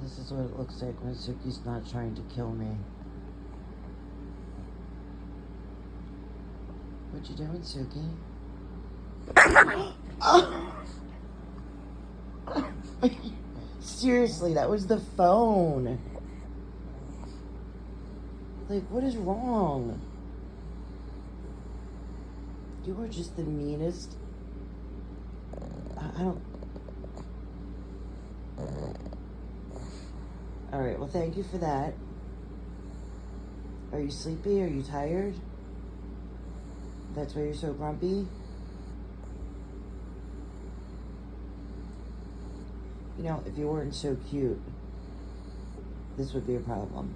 This is what it looks like when Suki's not trying to kill me. What you doing, Suki? Seriously, that was the phone. Like, what is wrong? You are just the meanest. I don't. Alright, well, thank you for that. Are you sleepy? Are you tired? That's why you're so grumpy? You know, if you weren't so cute, this would be a problem.